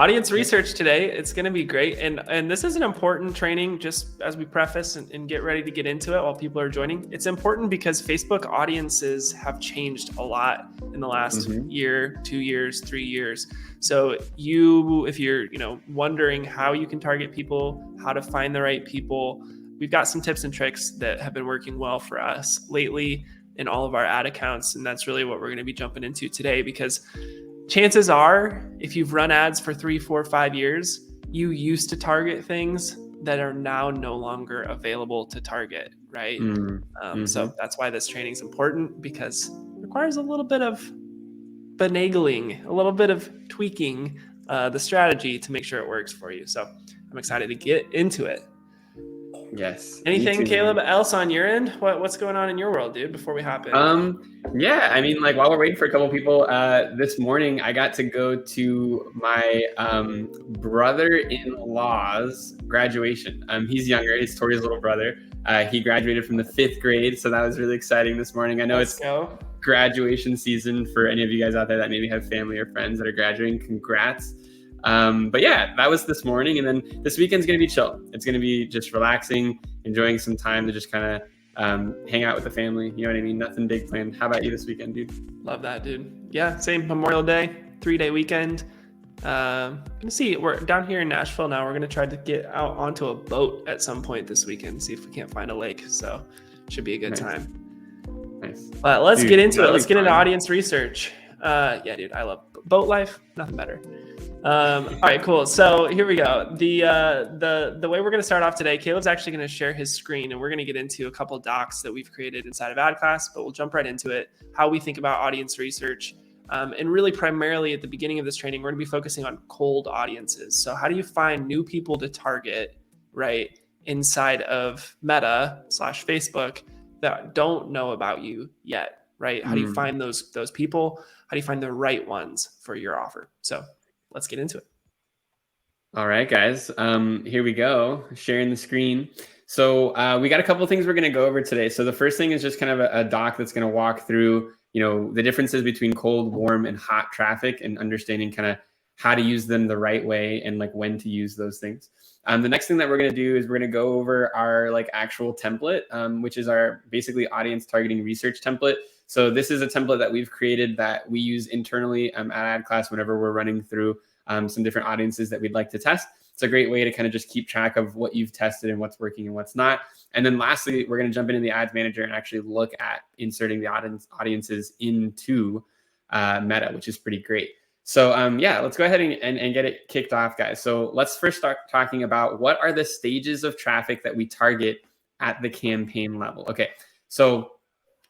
audience research today. It's going to be great. And this is an important training, just as we preface and get ready to get into it while people are joining. It's important because Facebook audiences have changed a lot in the last year, 2 years, 3 years. So if you're, wondering how you can target people, how to find the right people, we've got some tips and tricks that have been working well for us lately in all of our ad accounts. And that's really what we're going to be jumping into today, because chances are, if you've run ads for 3, 4, 5 years, you used to target things that are now no longer available to target, right? So that's why this training is important, because it requires a little bit of finagling, a little bit of tweaking the strategy to make sure it works for you. So I'm excited to get into it. Yes. Anything, Caleb, else on your end? What's going on in your world, dude, before we hop in? Yeah, I mean, while we're waiting for a couple people, this morning I got to go to my brother-in-law's graduation. He's younger. He's Tori's little brother. He graduated from the 5th grade, so that was really exciting this morning. I know it's graduation season for any of you guys out there that maybe have family or friends that are graduating. Congrats. But yeah, that was this morning. And then this weekend's going to be chill. It's going to be just relaxing, enjoying some time to just kind of hang out with the family. You know what I mean? Nothing big planned. How about you this weekend, dude? Love that, dude. Yeah, same. Memorial Day, 3-day weekend. Gonna see, we're down here in Nashville now. We're going to try to get out onto a boat at some point this weekend, see if we can't find a lake. So should be a good time. Nice. But let's get into it. Let's get into audience research. Yeah, dude, I love boat life. Nothing better. All right, cool. So here we go. The way we're going to start off today, Caleb's actually going to share his screen, and we're going to get into a couple docs that we've created inside of ad class, but we'll jump right into it. How we think about audience research. And really primarily at the beginning of this training, we're going to be focusing on cold audiences. So how do you find new people to target, right, inside of Meta/Facebook that don't know about you yet, right? How do you find those people? How do you find the right ones for your offer? So let's get into it. All right, guys. Here we go. Sharing the screen. So we got a couple of things we're going to go over today. So the first thing is just kind of a doc that's going to walk through, the differences between cold, warm, and hot traffic, and understanding kind of how to use them the right way and like when to use those things. The next thing that we're going to do is we're going to go over our like actual template, which is our basically audience targeting research template. So this is a template that we've created that we use internally at ad class whenever we're running through some different audiences that we'd like to test. It's a great way to kind of just keep track of what you've tested and what's working and what's not. And then lastly, we're going to jump into the ads manager and actually look at inserting the audiences into Meta, which is pretty great. So yeah, let's go ahead and get it kicked off, guys. So let's first start talking about what are the stages of traffic that we target at the campaign level. Okay, so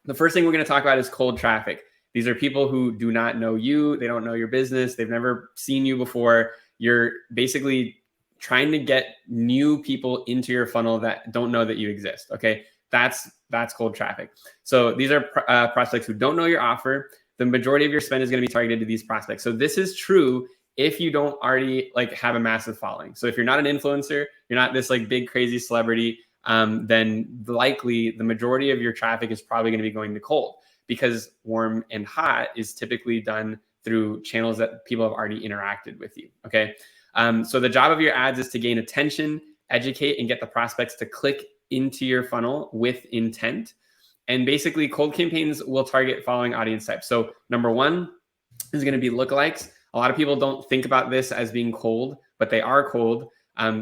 the first thing we're going to talk about is cold traffic. These are people who do not know you. They don't know your business. They've never seen you before. You're basically trying to get new people into your funnel that don't know that you exist. Okay, that's cold traffic. So these are prospects who don't know your offer. The majority of your spend is going to be targeted to these prospects. So this is true if you don't already like have a massive following. So if you're not an influencer, you're not this like big crazy celebrity, then likely the majority of your traffic is probably going to be going to cold, because warm and hot is typically done through channels that people have already interacted with you. Okay. So the job of your ads is to gain attention, educate, and get the prospects to click into your funnel with intent. And basically cold campaigns will target following audience types. So number one is going to be lookalikes. A lot of people don't think about this as being cold, but they are cold.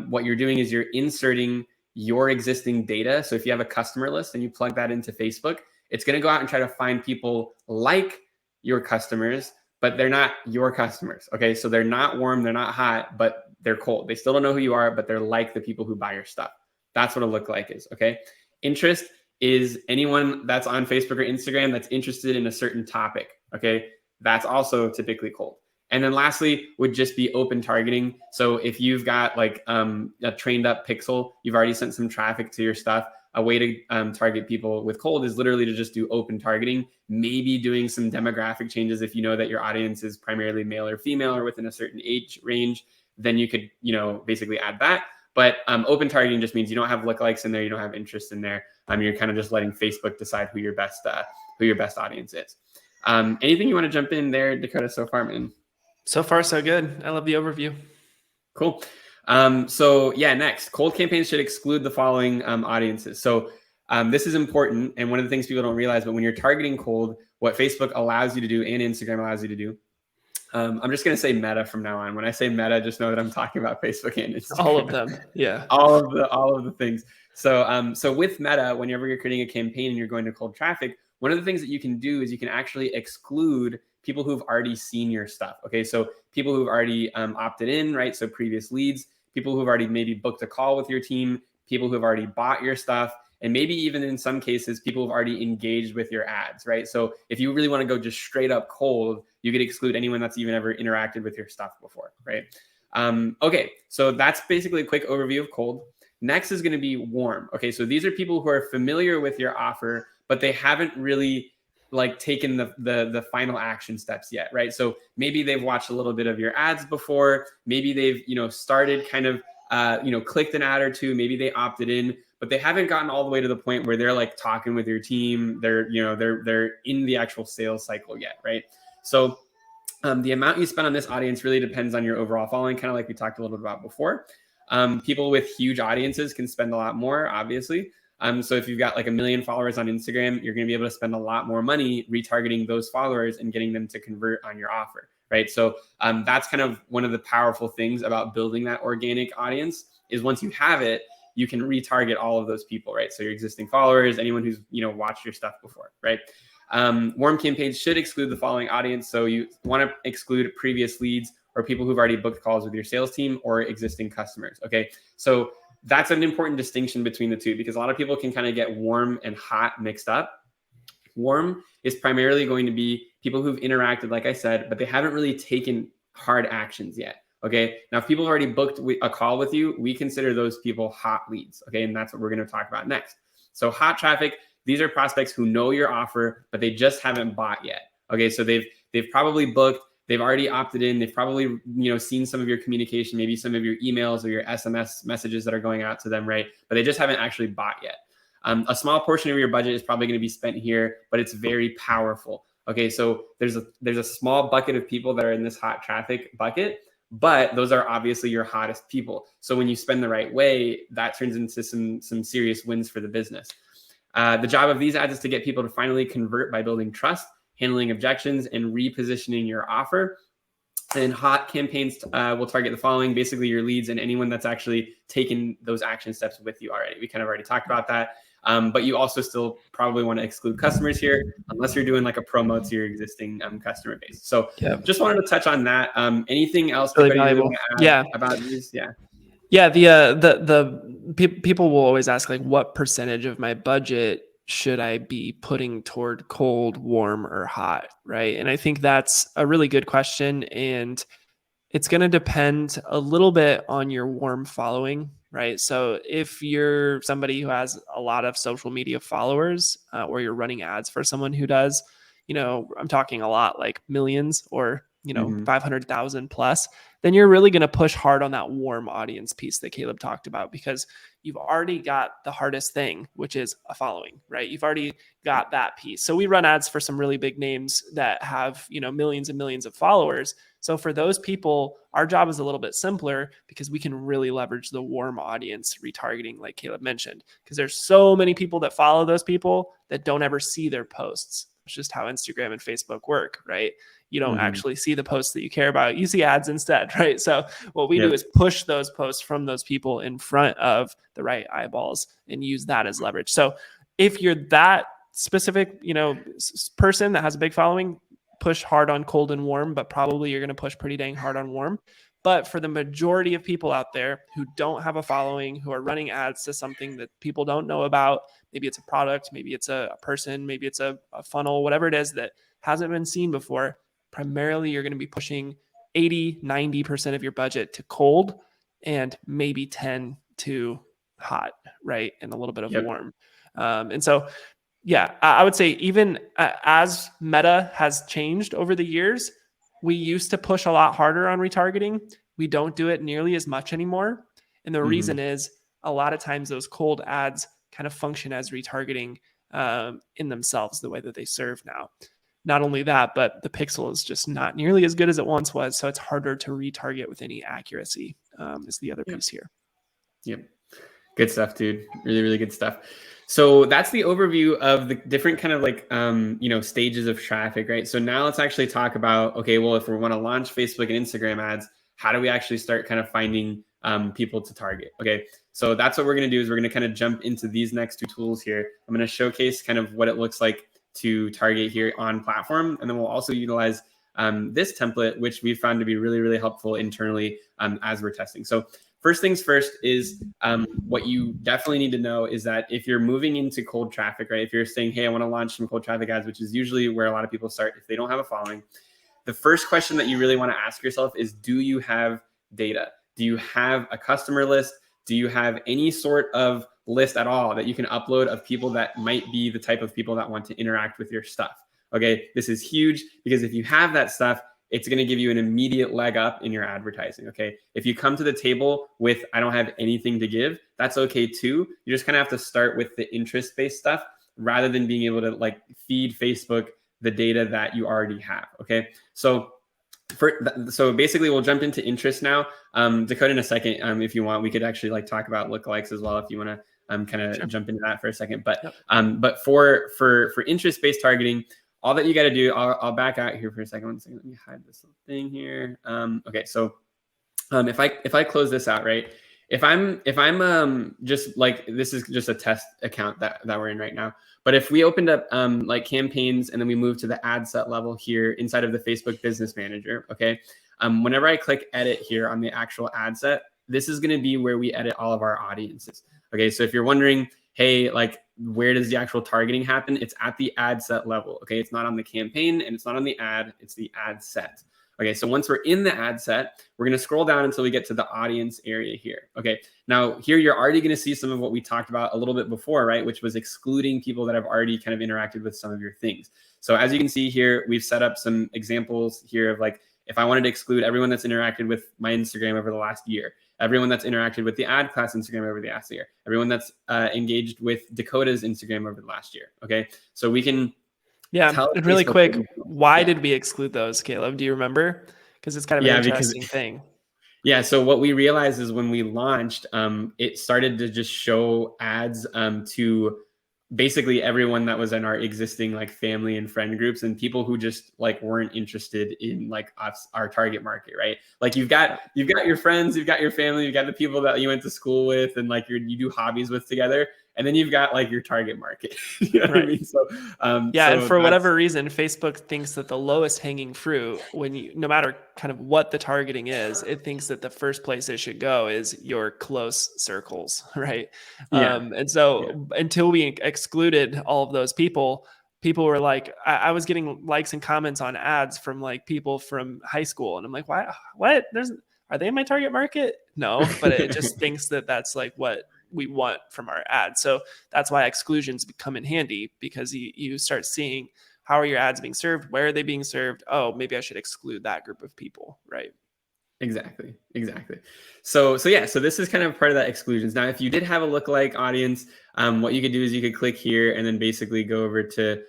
What you're doing is you're inserting your existing data. So if you have a customer list and you plug that into Facebook, it's going to go out and try to find people like your customers, but they're not your customers. Okay. So they're not warm, they're not hot, but they're cold. They still don't know who you are, but they're like the people who buy your stuff. That's what a lookalike is. Okay. Interest is anyone that's on Facebook or Instagram that's interested in a certain topic. Okay. That's also typically cold. And then lastly would just be open targeting. So if you've got like a trained up pixel, you've already sent some traffic to your stuff. A way to target people with cold is literally to just do open targeting, maybe doing some demographic changes. If you know that your audience is primarily male or female or within a certain age range, then you could, basically add that. But open targeting just means you don't have lookalikes in there. You don't have interest in there. You're kind of just letting Facebook decide who your best audience is. Anything you want to jump in there, Dakota, so far, man? So far, so good. I love the overview. Cool. So yeah, next, cold campaigns should exclude the following audiences. So this is important, and one of the things people don't realize, but when you're targeting cold, what Facebook allows you to do and Instagram allows you to do, I'm just going to say Meta from now on. When I say Meta, just know that I'm talking about Facebook and Instagram. All of them. Yeah. all of the things. So with Meta, whenever you're creating a campaign and you're going to cold traffic, one of the things that you can do is you can actually exclude people who've already seen your stuff. Okay, so people who've already opted in, right? So previous leads, people who've already maybe booked a call with your team, people who've already bought your stuff, and maybe even in some cases, people who've already engaged with your ads, right? So if you really want to go just straight up cold, you could exclude anyone that's even ever interacted with your stuff before, right? Okay, so that's basically a quick overview of cold. Next is going to be warm. Okay, so these are people who are familiar with your offer, but they haven't really like taken the final action steps yet, right? So maybe they've watched a little bit of your ads before, maybe they've started kind of clicked an ad or two, maybe they opted in, but they haven't gotten all the way to the point where they're like talking with your team, they're in the actual sales cycle yet, right? So the amount you spend on this audience really depends on your overall following, kind of like we talked a little bit about before. People with huge audiences can spend a lot more, obviously. So if you've got like 1 million followers on Instagram, you're going to be able to spend a lot more money retargeting those followers and getting them to convert on your offer, right? So that's kind of one of the powerful things about building that organic audience is once you have it, you can retarget all of those people, right? So your existing followers, anyone who's watched your stuff before, right? Warm campaigns should exclude the following audience. So you want to exclude previous leads or people who've already booked calls with your sales team or existing customers. Okay, so that's an important distinction between the two because a lot of people can kind of get warm and hot mixed up. Warm is primarily going to be people who've interacted, like I said, but they haven't really taken hard actions yet. Okay, now if people have already booked a call with you, we consider those people hot leads. Okay, and that's what we're going to talk about next. So hot traffic, these are prospects who know your offer, but they just haven't bought yet. Okay, so they've probably booked, they've already opted in, they've probably seen some of your communication, maybe some of your emails or your SMS messages that are going out to them, right? But they just haven't actually bought yet. A small portion of your budget is probably going to be spent here, but it's very powerful. Okay, so there's a small bucket of people that are in this hot traffic bucket, but those are obviously your hottest people. So when you spend the right way, that turns into some serious wins for the business. The job of these ads is to get people to finally convert by building trust, handling objections, and repositioning your offer. And hot campaigns will target the following, basically your leads and anyone that's actually taken those action steps with you already. We kind of already talked about that. But you also still probably want to exclude customers here unless you're doing like a promo to your existing customer base. So just wanted to touch on that. Anything else really valuable. About these? Yeah, the people will always ask like, what percentage of my budget should I be putting toward cold, warm, or hot, right? And I think that's a really good question, and it's going to depend a little bit on your warm following, right? So if you're somebody who has a lot of social media followers, or you're running ads for someone who does, I'm talking a lot, like millions or 500,000 plus, then you're really going to push hard on that warm audience piece that Caleb talked about, because you've already got the hardest thing, which is a following, right? You've already got that piece. So we run ads for some really big names that have, millions and millions of followers. So for those people, our job is a little bit simpler because we can really leverage the warm audience retargeting, like Caleb mentioned, because there's so many people that follow those people that don't ever see their posts. It's just how Instagram and Facebook work, right? You don't actually see the posts that you care about. You see ads instead, right? So what we do is push those posts from those people in front of the right eyeballs and use that as leverage. So if you're that specific, person that has a big following, push hard on cold and warm, but probably you're going to push pretty dang hard on warm. But for the majority of people out there who don't have a following, who are running ads to something that people don't know about, maybe it's a product, maybe it's a person, maybe it's a funnel, whatever it is that hasn't been seen before, primarily you're going to be pushing 80-90% of your budget to cold and maybe 10 to hot, right? And a little bit of warm. And so, I would say even as Meta has changed over the years, we used to push a lot harder on retargeting. We don't do it nearly as much anymore. And the reason is a lot of times those cold ads kind of function as retargeting in themselves, the way that they serve now. Not only that, but the pixel is just not nearly as good as it once was. So it's harder to retarget with any accuracy. is the other piece here. Yep. Good stuff, dude. Really, really good stuff. So that's the overview of the different kind of like, stages of traffic, right? So now let's actually talk about, okay, well, if we want to launch Facebook and Instagram ads, how do we actually start kind of finding people to target? Okay, so that's what we're going to do is we're going to kind of jump into these next two tools here. I'm going to showcase kind of what it looks like to target here on platform. And then we'll also utilize this template, which we found to be really, really helpful internally as we're testing. So first things first is what you definitely need to know is that if you're moving into cold traffic, right? If you're saying, hey, I want to launch some cold traffic ads, which is usually where a lot of people start if they don't have a following, the first question that you really want to ask yourself is, do you have data? Do you have a customer list? Do you have any sort of list at all that you can upload of people that might be the type of people that want to interact with your stuff? Okay, this is huge because if you have that stuff, it's going to give you an immediate leg up in your advertising. Okay, if you come to the table with, I don't have anything to give, that's okay too. You just kind of have to start with the interest-based stuff rather than being able to like feed Facebook the data that you already have. Okay, so basically we'll jump into interest now. Dakota, in a second, if you want, we could actually like talk about lookalikes as well if you want to kind of jump into that for a second. But but for interest-based targeting, all that you got to do, I'll back out here for a second. 1 second, let me hide this little thing here. Okay, so if I close this out, right? If I'm just like, this is just a test account that we're in right now. But if we opened up like campaigns and then we move to the ad set level here inside of the Facebook Business Manager, okay? Whenever I click edit here on the actual ad set, this is going to be where we edit all of our audiences. Okay, so if you're wondering, hey, like where does the actual targeting happen? It's at the ad set level. Okay, it's not on the campaign and it's not on the ad, it's the ad set. Okay, so once we're in the ad set, we're going to scroll down until we get to the audience area here. Okay, now here you're already going to see some of what we talked about a little bit before, right? Which was excluding people that have already kind of interacted with some of your things. So as you can see here, we've set up some examples here of like, if I wanted to exclude everyone that's interacted with my Instagram over the last year, everyone that's interacted with the ad class Instagram over the last year, everyone that's engaged with Dakota's Instagram over the last year. Okay, so we can. Yeah, and really quick, why did we exclude those, Caleb? Do you remember? Because it's kind of an interesting thing. Yeah, so what we realized is when we launched, it started to just show ads to basically everyone that was in our existing like family and friend groups and people who just like weren't interested in like us, our target market, right? Like you've got your friends, you've got your family, you've got the people that you went to school with and like you do hobbies with together. And then you've got like your target market. You know what I mean? So, and for whatever reason, Facebook thinks that the lowest hanging fruit, no matter kind of what the targeting is, it thinks that the first place it should go is your close circles, right? Yeah. And so until we excluded all of those people were like, I was getting likes and comments on ads from like people from high school. And I'm like, why? What? Are they in my target market? No, but it just thinks that that's like what we want from our ads. So that's why exclusions come in handy, because you start seeing, how are your ads being served? Where are they being served? Oh, maybe I should exclude that group of people, right? Exactly. So this is kind of part of that exclusions. Now, if you did have a lookalike audience, what you could do is you could click here and then basically go over to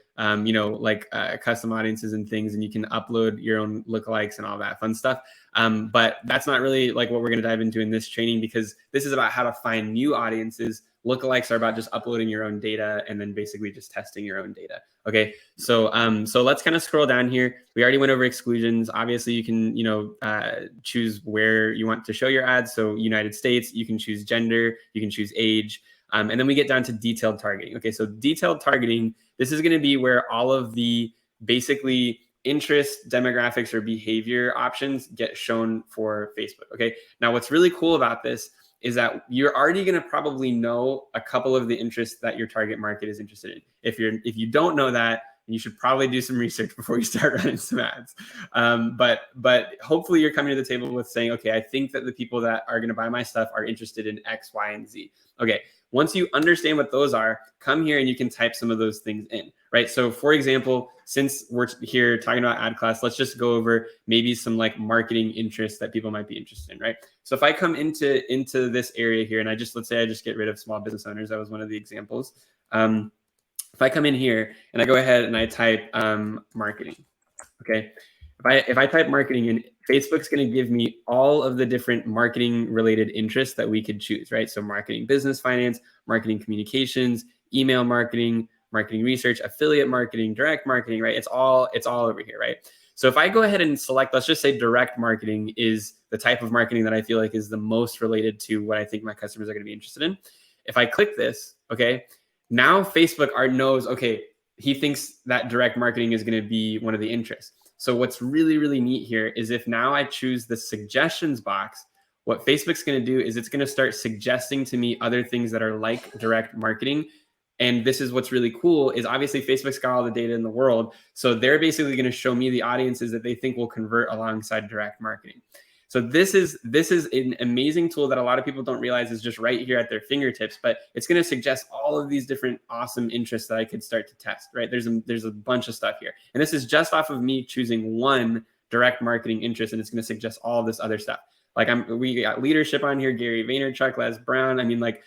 custom audiences and things, and you can upload your own lookalikes and all that fun stuff. But that's not really like what we're going to dive into in this training, because this is about how to find new audiences. Lookalikes are about just uploading your own data and then basically just testing your own data. Okay, so let's kind of scroll down here. We already went over exclusions. Obviously, you can choose where you want to show your ads. So United States, you can choose gender, you can choose age, and then we get down to detailed targeting. Okay, so detailed targeting, this is going to be where all of the basically interest, demographics, or behavior options get shown for Facebook. Okay, now what's really cool about this is that you're already going to probably know a couple of the interests that your target market is interested in. If you don't know that, you should probably do some research before you start running some ads. But hopefully you're coming to the table with saying, okay, I think that the people that are going to buy my stuff are interested in X, Y, and Z. Okay, once you understand what those are, come here and you can type some of those things in, right? So for example, since we're here talking about ad class, let's just go over maybe some like marketing interests that people might be interested in, right? So if I come into this area here and let's say I just get rid of small business owners, that was one of the examples. If I come in here and I go ahead and I type marketing, okay? If I type marketing in, Facebook's going to give me all of the different marketing related interests that we could choose, right? So marketing, business, finance, marketing, communications, email marketing, marketing research, affiliate marketing, direct marketing, right? It's all over here, right? So if I go ahead and select, let's just say direct marketing is the type of marketing that I feel like is the most related to what I think my customers are going to be interested in. If I click this, okay, now Facebook knows, okay, he thinks that direct marketing is going to be one of the interests. So what's really, really neat here is if now I choose the suggestions box, what Facebook's going to do is it's going to start suggesting to me other things that are like direct marketing. And this is what's really cool is obviously Facebook's got all the data in the world. So they're basically going to show me the audiences that they think will convert alongside direct marketing. So this is an amazing tool that a lot of people don't realize is just right here at their fingertips, but it's going to suggest all of these different awesome interests that I could start to test, right? There's a bunch of stuff here. And this is just off of me choosing one direct marketing interest, and it's going to suggest all this other stuff. Like we got leadership on here, Gary Vaynerchuk, Les Brown. I mean, like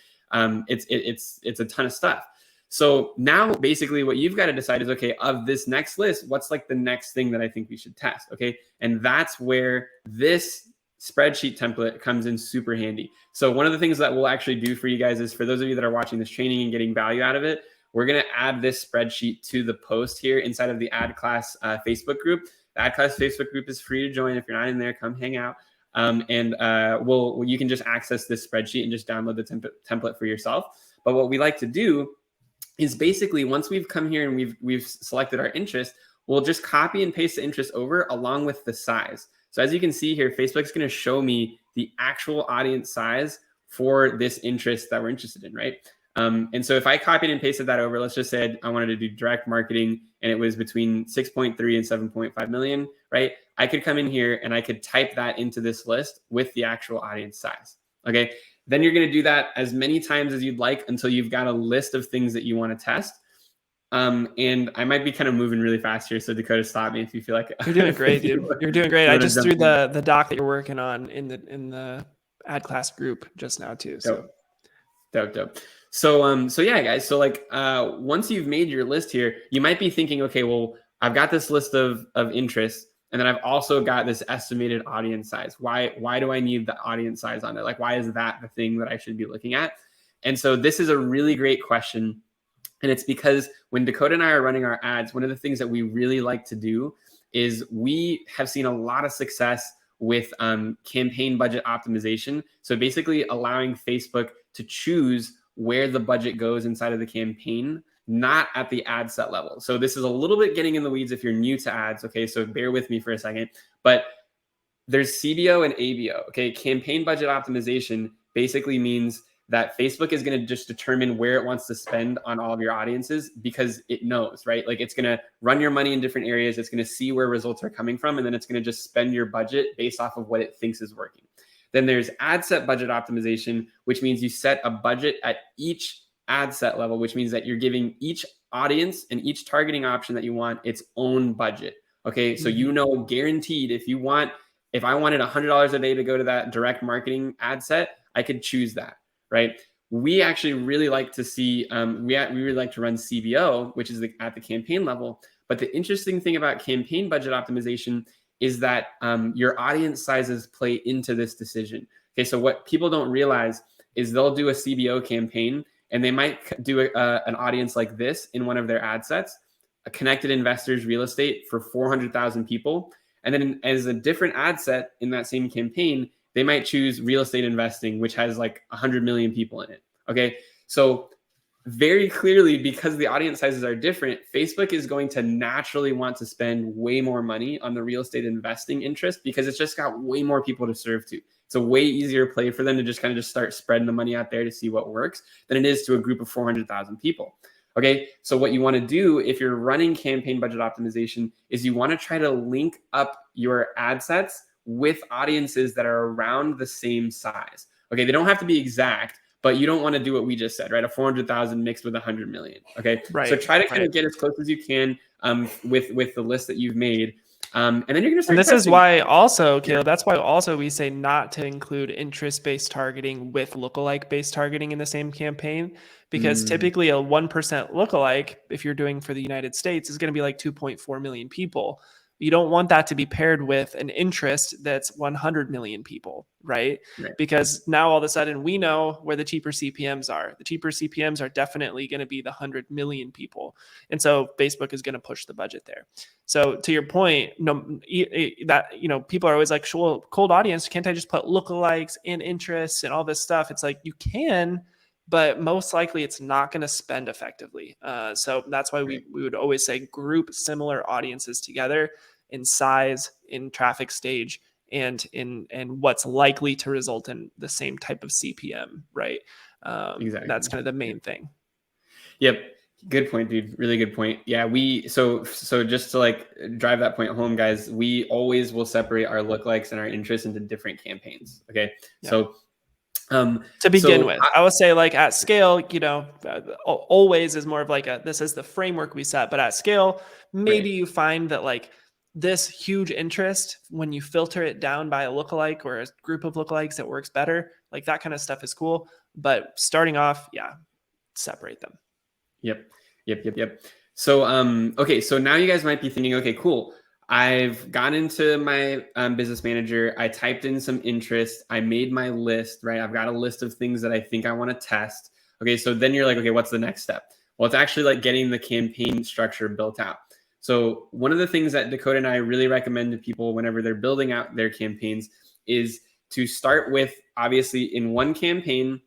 it's a ton of stuff. So now basically what you've got to decide is, okay, of this next list, what's like the next thing that I think we should test? Okay. And that's where this spreadsheet template comes in super handy. So one of the things that we'll actually do for you guys is, for those of you that are watching this training and getting value out of it, we're going to add this spreadsheet to the post here inside of the Ad Class Facebook group. The Ad Class Facebook group is free to join. If you're not in there, come hang out. You can just access this spreadsheet and just download the template for yourself. But what we like to do is basically, once we've come here and we've selected our interest, we'll just copy and paste the interest over along with the size. So as you can see here, Facebook's going to show me the actual audience size for this interest that we're interested in, right? And so if I copied and pasted that over, let's just say I wanted to do direct marketing and it was between 6.3 and 7.5 million, right? I could come in here and I could type that into this list with the actual audience size, okay? Then you're going to do that as many times as you'd like until you've got a list of things that you want to test. And I might be kind of moving really fast here, so Dakota, stop me if you feel like you're doing great, dude. You're doing great. I just threw the doc that you're working on in the Ad Class group just now too. So dope. So yeah, guys. So like once you've made your list here, you might be thinking, okay, well, I've got this list of interests, and then I've also got this estimated audience size. Why do I need the audience size on it? Like, why is that the thing that I should be looking at? And so this is a really great question. And it's because when Dakota and I are running our ads, one of the things that we really like to do is we have seen a lot of success with campaign budget optimization. So basically allowing Facebook to choose where the budget goes inside of the campaign, not at the ad set level. So this is a little bit getting in the weeds if you're new to ads. Okay, so bear with me for a second. But there's CBO and ABO. Okay, campaign budget optimization basically means that Facebook is going to just determine where it wants to spend on all of your audiences because it knows, right? Like it's going to run your money in different areas. It's going to see where results are coming from, and then it's going to just spend your budget based off of what it thinks is working. Then there's ad set budget optimization, which means you set a budget at each ad set level, which means that you're giving each audience and each targeting option that you want its own budget. Okay, so you know, guaranteed, if I wanted $100 a day to go to that direct marketing ad set, I could choose that. Right. We actually really like to see, we really like to run CBO, which is at the campaign level. But the interesting thing about campaign budget optimization is that your audience sizes play into this decision. Okay, so what people don't realize is they'll do a CBO campaign and they might do an audience like this in one of their ad sets, a connected investors real estate for 400,000 people. And then as a different ad set in that same campaign, they might choose real estate investing, which has like 100 million people in it. Okay. So very clearly, because the audience sizes are different, Facebook is going to naturally want to spend way more money on the real estate investing interest because it's just got way more people to serve to. It's a way easier play for them to just kind of start spreading the money out there to see what works than it is to a group of 400,000 people. Okay. So what you want to do if you're running campaign budget optimization is you want to try to link up your ad sets with audiences that are around the same size. Okay, they don't have to be exact, but you don't want to do what we just said, right? A 400,000 mixed with 100 million. Okay, right. So try to kind of get as close as you can with the list that you've made. And then you're going to start. And this is why also, Caleb, that's why also we say not to include interest-based targeting with lookalike-based targeting in the same campaign, because typically a 1% lookalike, if you're doing for the United States, is going to be like 2.4 million people. You don't want that to be paired with an interest that's 100 million people, right? Because now all of a sudden we know where the cheaper CPMs are. The cheaper CPMs are definitely going to be the 100 million people. And so Facebook is going to push the budget there. So to your point, people are always like, well, cold audience, can't I just put lookalikes and interests and all this stuff? It's like, you can, but most likely it's not going to spend effectively. So that's why we would always say group similar audiences together in size, in traffic stage, and what's likely to result in the same type of CPM, right? Exactly. That's kind of the main thing. Yep. Good point, dude. Really good point. Yeah. So just to like drive that point home, guys, we always will separate our lookalikes and our interests into different campaigns. Okay. Yeah. So to begin with, I would say like at scale, always is more of like this is the framework we set, but at scale, maybe you find that like this huge interest, when you filter it down by a lookalike or a group of lookalikes, it works better. Like that kind of stuff is cool. But starting off, separate them. Yep. So, okay. So now you guys might be thinking, okay, cool. I've gone into my business manager. I typed in some interest. I made my list, right? I've got a list of things that I think I want to test. Okay. So then you're like, okay, what's the next step? Well, it's actually like getting the campaign structure built out. So one of the things that Dakota and I really recommend to people whenever they're building out their campaigns is to start with, obviously in one campaign,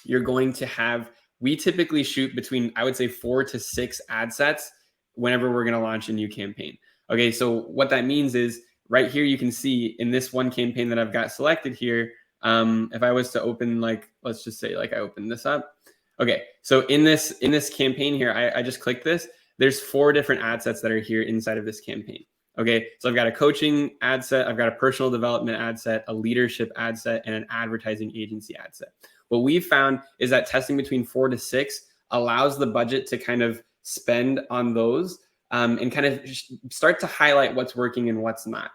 you're going to have, we typically shoot between, I would say 4 to 6 ad sets whenever we're going to launch a new campaign. Okay, so what that means is right here, you can see in this one campaign that I've got selected here, if I was to open, like, let's just say like I open this up. Okay, so in this campaign here, I just clicked this. There's 4 different ad sets that are here inside of this campaign. Okay, so I've got a coaching ad set, I've got a personal development ad set, a leadership ad set, and an advertising agency ad set. What we've found is that testing between 4 to 6 allows the budget to kind of spend on those and kind of start to highlight what's working and what's not.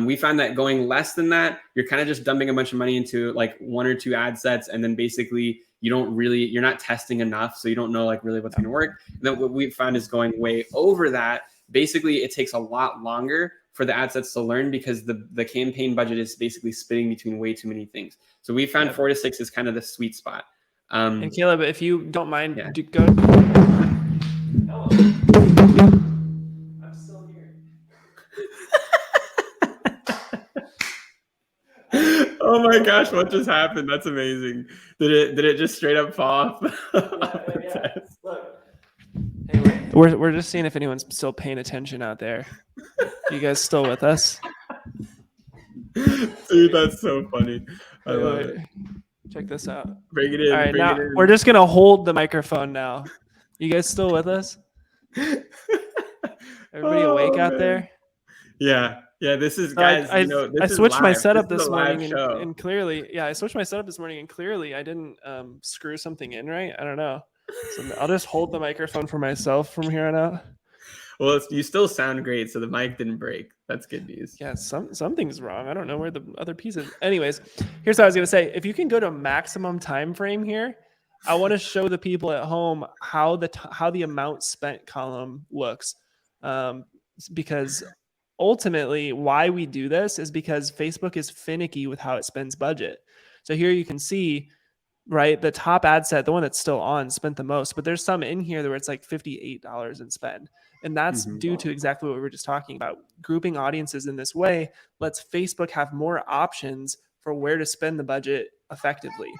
We found that going less than that, you're kind of just dumping a bunch of money into like 1 or 2 ad sets, and then basically you're not testing enough, so you don't know like really what's going to work. And then what we found is going way over that. Basically, it takes a lot longer for the ad sets to learn because the campaign budget is basically spinning between way too many things. So we found 4 to 6 is kind of the sweet spot. And Caleb, if you don't mind, go. Hello. I'm still here. Oh my gosh, what just happened? That's amazing. Did it just straight up fall off? Look. Hey, we're just seeing if anyone's still paying attention out there. You guys still with us? Dude, that's so funny. I love it. Check this out. Bring it in. All right, now we're just gonna hold the microphone now. You guys still with us? Everybody awake out there? Yeah. This is, guys. I switched my setup this morning and clearly, I switched my setup this morning and clearly I didn't screw something in right. I don't know. So I'll just hold the microphone for myself from here on out. Well, you still sound great, so the mic didn't break. That's good news. Yeah, something's wrong. I don't know where the other piece is. Anyways, here's what I was gonna say. If you can go to maximum time frame here, I want to show the people at home how the amount spent column looks, because ultimately why we do this is because Facebook is finicky with how it spends budget. So here you can see, right, the top ad set, the one that's still on, spent the most, but there's some in here where it's like $58 in spend. And that's due to exactly what we were just talking about. Grouping audiences in this way lets Facebook have more options for where to spend the budget effectively,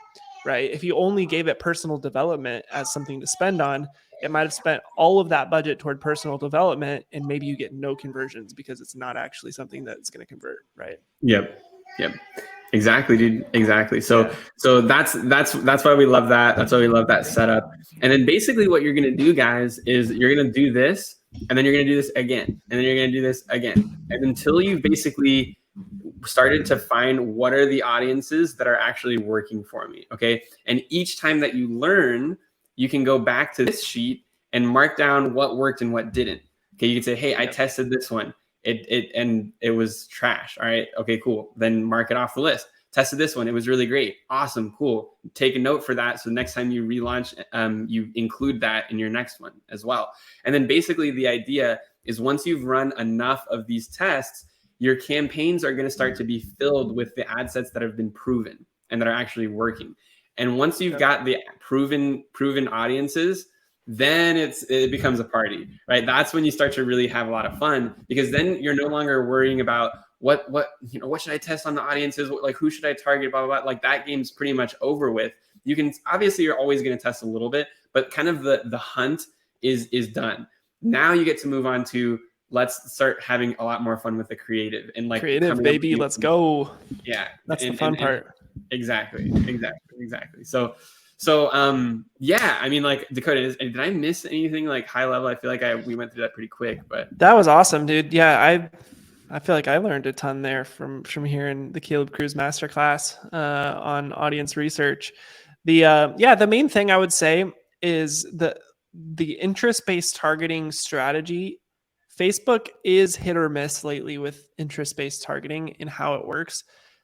right? If you only gave it personal development as something to spend on, it might have spent all of that budget toward personal development, and maybe you get no conversions because it's not actually something that's going to convert, right? Yep. Exactly, dude. Exactly. So that's why we love that. That's why we love that setup. And then basically what you're going to do, guys, is you're going to do this, and then you're going to do this again, and then you're going to do this again, and until you've basically started to find what are the audiences that are actually working for me. Okay. And each time that you learn, you can go back to this sheet and mark down what worked and what didn't. Okay. You can say, hey, I tested this one. It was trash. All right. Okay, cool. Then mark it off the list. Tested this one. It was really great. Awesome. Cool. Take a note for that. So the next time you relaunch, you include that in your next one as well. And then basically the idea is once you've run enough of these tests, your campaigns are going to start to be filled with the ad sets that have been proven and that are actually working. And once you've got the proven audiences, then it becomes a party, right? That's when you start to really have a lot of fun, because then you're no longer worrying about what should I test on the audiences? Like, who should I target? Blah, blah, blah. Like, that game's pretty much over with. You can, obviously you're always going to test a little bit, but kind of the hunt is done. Now you get to move on to, let's start having a lot more fun with the creative and like creative, baby. Let's go. Yeah. That's the fun part. Exactly. So yeah, I mean, like, Dakota, did I miss anything like high level? I feel like we went through that pretty quick, but that was awesome, dude. Yeah, I feel like I learned a ton there from hearing the Caleb Cruz masterclass on audience research. The main thing I would say is the interest-based targeting strategy. Facebook is hit or miss lately with interest-based targeting and how it works.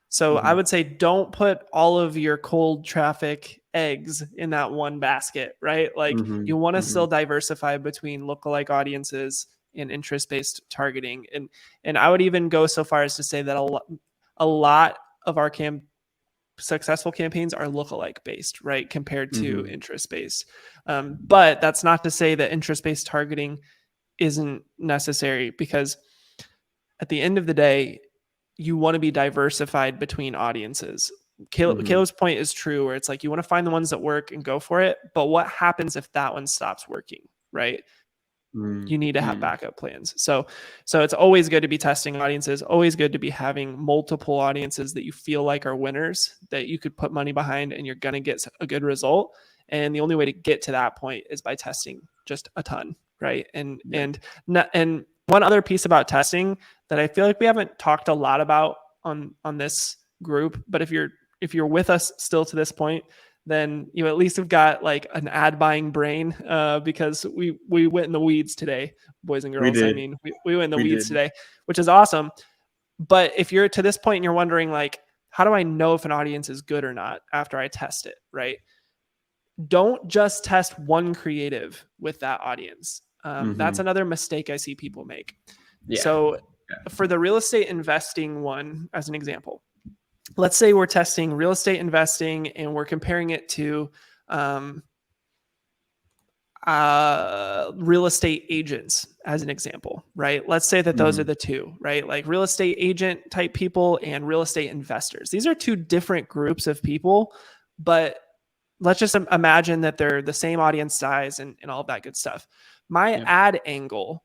So I would say don't put all of your cold traffic eggs in that one basket, right? Like, you want to still diversify between lookalike audiences and interest-based targeting. And I would even go so far as to say that a lot of our successful campaigns are lookalike based, right? Compared to interest-based. But that's not to say that interest-based targeting isn't necessary, because at the end of the day, you want to be diversified between audiences. Caleb's point is true, where it's like, you want to find the ones that work and go for it. But what happens if that one stops working, right? You need to have backup plans. So it's always good to be testing audiences, always good to be having multiple audiences that you feel like are winners, that you could put money behind and you're going to get a good result. And the only way to get to that point is by testing just a ton, right? And one other piece about testing that I feel like we haven't talked a lot about on this group, but if you're with us still to this point, then you at least have got like an ad buying brain, because we went in the weeds today, boys and girls. I mean, we went in the weeds today, which is awesome. But if you're to this point and you're wondering, like, how do I know if an audience is good or not after I test it, right? Don't just test one creative with that audience. That's another mistake I see people make. So for the real estate investing one, as an example, let's say we're testing real estate investing and we're comparing it to real estate agents as an example, right? Let's say that those are the two, right? Like real estate agent type people and real estate investors. These are two different groups of people, but let's just imagine that they're the same audience size and all of that good stuff. My ad angle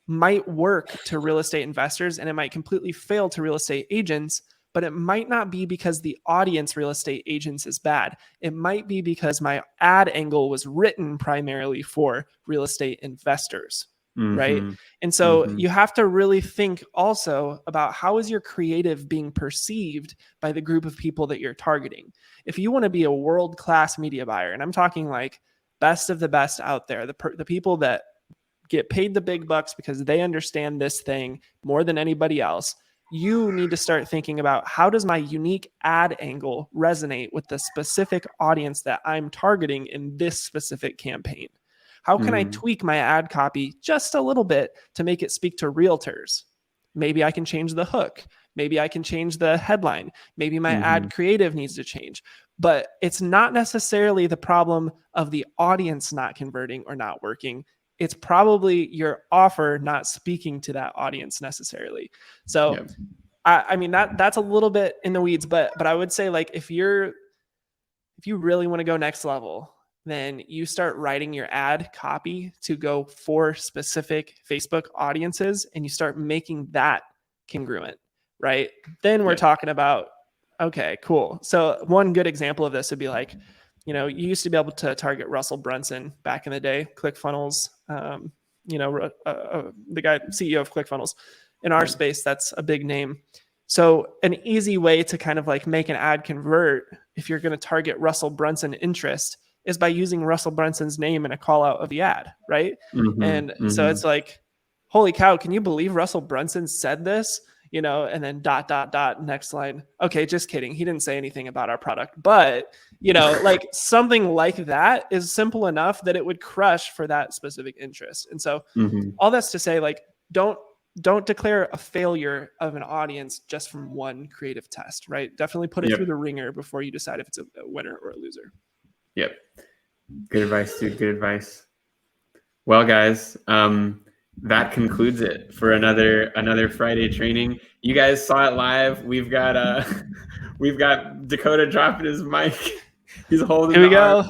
might work to real estate investors and it might completely fail to real estate agents, but it might not be because the audience real estate agents is bad. It might be because my ad angle was written primarily for real estate investors, right? And so you have to really think also about, how is your creative being perceived by the group of people that you're targeting? If you want to be a world-class media buyer, and I'm talking like best of the best out there, the people that get paid the big bucks because they understand this thing more than anybody else, you need to start thinking about, how does my unique ad angle resonate with the specific audience that I'm targeting in this specific campaign? How can I tweak my ad copy just a little bit to make it speak to realtors? Maybe I can change the hook. Maybe I can change the headline. Maybe my ad creative needs to change. But it's not necessarily the problem of the audience not converting or not working. It's probably your offer not speaking to that audience necessarily. So, I mean, that's a little bit in the weeds, but I would say, like, if you really want to go next level, then you start writing your ad copy to go for specific Facebook audiences, and you start making that congruent, right? Then we're talking about, okay, cool. So one good example of this would be like, you used to be able to target Russell Brunson back in the day, ClickFunnels, the guy, CEO of ClickFunnels. In our space, that's a big name. So an easy way to kind of like make an ad convert, if you're going to target Russell Brunson interest, is by using Russell Brunson's name in a call out of the ad, right? So it's like, holy cow, can you believe Russell Brunson said this? and then ... next line. Okay, just kidding. He didn't say anything about our product, but like something like that is simple enough that it would crush for that specific interest. And so all that's to say, like, don't declare a failure of an audience just from one creative test, right? Definitely put it through the ringer before you decide if it's a winner or a loser. Yep. Good advice, dude. Good advice. Well, guys, that concludes it for another Friday training. You guys saw it live. We've got Dakota dropping his mic. He's holding. Here we go.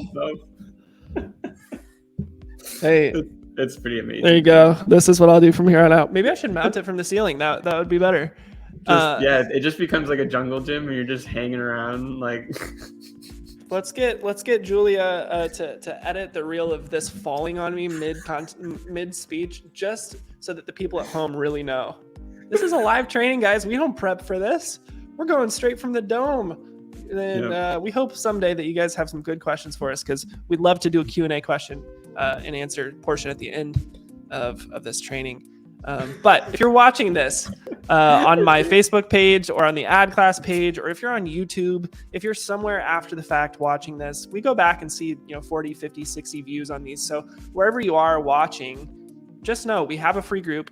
Hey, it's pretty amazing. There you go. This is what I'll do from here on out. Maybe I should mount it from the ceiling. That would be better. It just becomes like a jungle gym, and you're just hanging around like. Let's get Julia to edit the reel of this falling on me mid speech, just so that the people at home really know this is a live training, guys. We don't prep for this. We're going straight from the dome. And we hope someday that you guys have some good questions for us, because we'd love to do a Q&A question and answer portion at the end of this training. But if you're watching this on my Facebook page or on the ad class page, or if you're on YouTube, if you're somewhere after the fact watching this, we go back and see 40, 50, 60 views on these. So wherever you are watching, just know we have a free group.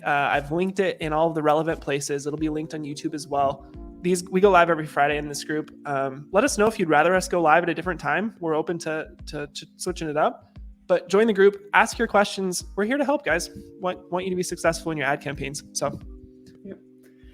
I've linked it in all of the relevant places. It'll be linked on YouTube as well. We go live every Friday in this group. Let us know if you'd rather us go live at a different time. We're open to switching it up. But join the group, ask your questions. We're here to help, guys. Want you to be successful in your ad campaigns. So